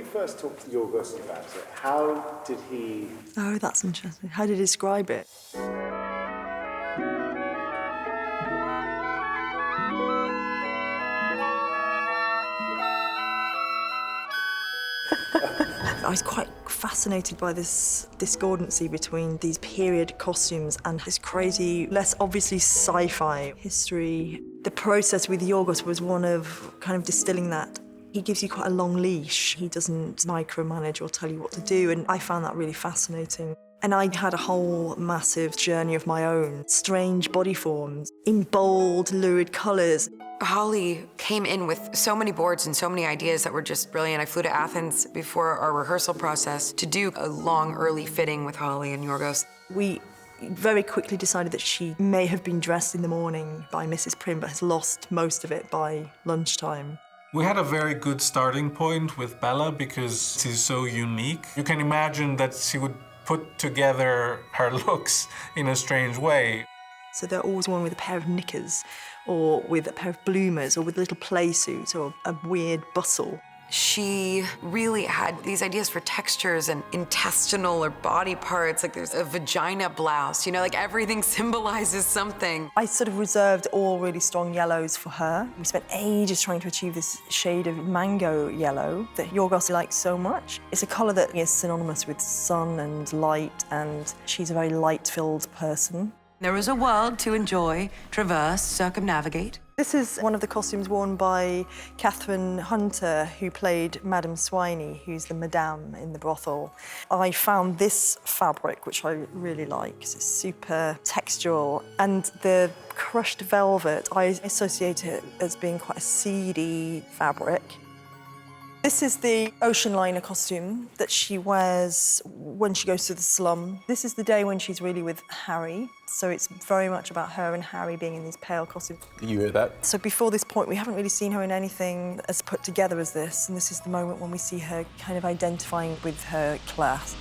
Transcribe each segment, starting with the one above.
you first talked to Yorgos about it, how did he... Oh, that's interesting. How did he describe it? I was quite fascinated by this discordancy between these period costumes and this crazy, less obviously sci-fi history. The process with Yorgos was one of kind of distilling that. He gives you quite a long leash. He doesn't micromanage or tell you what to do, and I found that really fascinating. And I had a whole massive journey of my own, strange body forms in bold, lurid colours. Holly came in with so many boards and so many ideas that were just brilliant. I flew to Athens before our rehearsal process to do a long, early fitting with Holly and Yorgos. We very quickly decided that she may have been dressed in the morning by Mrs. Prim, but has lost most of it by lunchtime. We had a very good starting point with Bella because she's so unique. You can imagine that she would put together her looks in a strange way. So they're always worn with a pair of knickers, or with a pair of bloomers, or with a little play suit, or a weird bustle. She really had these ideas for textures and intestinal or body parts, like there's a vagina blouse, you know, like everything symbolizes something. I sort of reserved all really strong yellows for her. We spent ages trying to achieve this shade of mango yellow that Yorgos likes so much. It's a colour that is synonymous with sun and light, and she's a very light-filled person. There is a world to enjoy, traverse, circumnavigate. This is one of the costumes worn by Catherine Hunter, who played Madame Swiney, who's the madame in the brothel. I found this fabric, which I really like, 'cause it's super textural, and the crushed velvet, I associate it as being quite a seedy fabric. This is the ocean liner costume that she wears when she goes to the slum. This is the day when she's really with Harry, so it's very much about her and Harry being in these pale costumes. You hear that? So before this point, we haven't really seen her in anything as put together as this, and this is the moment when we see her kind of identifying with her class.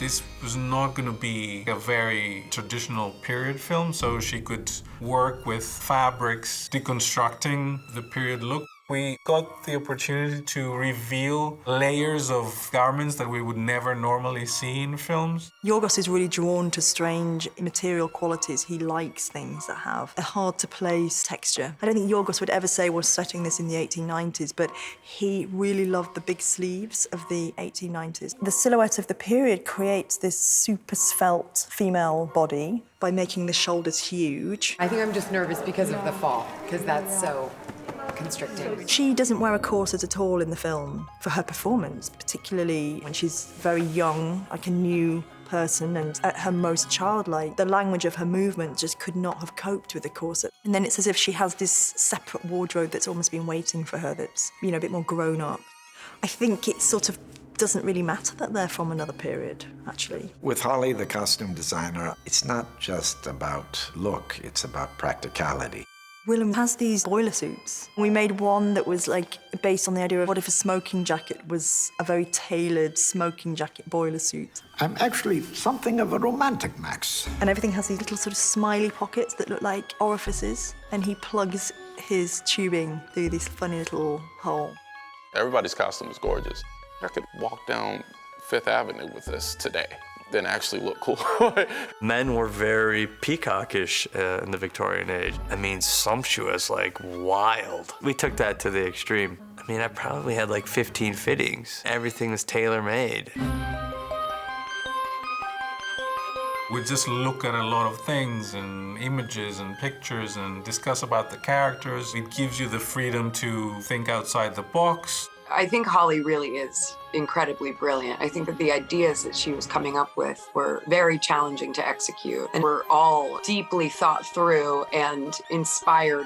This was not going to be a very traditional period film, so she could work with fabrics, deconstructing the period look. We got the opportunity to reveal layers of garments that we would never normally see in films. Yorgos is really drawn to strange material qualities. He likes things that have a hard-to-place texture. I don't think Yorgos would ever say we're setting this in the 1890s, but he really loved the big sleeves of the 1890s. The silhouette of the period creates this super svelte female body by making the shoulders huge. I think I'm just nervous because of the fall, because that's so constricting. She doesn't wear a corset at all in the film for her performance, particularly when she's very young, like a new person, and at her most childlike. The language of her movement just could not have coped with the corset. And then it's as if she has this separate wardrobe that's almost been waiting for her, that's, you know, a bit more grown up. I think it sort of doesn't really matter that they're from another period, actually. With Holly, the costume designer, it's not just about look, it's about practicality. Willem has these boiler suits. We made one that was like based on the idea of what if a smoking jacket was a very tailored smoking jacket boiler suit. I'm actually something of a romantic, Max. And everything has these little sort of smiley pockets that look like orifices, and he plugs his tubing through this funny little hole. Everybody's costume is gorgeous. I could walk down Fifth Avenue with this today. Then actually look cool. Men were very peacockish in the Victorian age. I mean, sumptuous, like wild. We took that to the extreme. I mean, I probably had like 15 fittings. Everything was tailor-made. We just look at a lot of things and images and pictures and discuss about the characters. It gives you the freedom to think outside the box. I think Holly really is incredibly brilliant. I think that the ideas that she was coming up with were very challenging to execute and were all deeply thought through and inspired.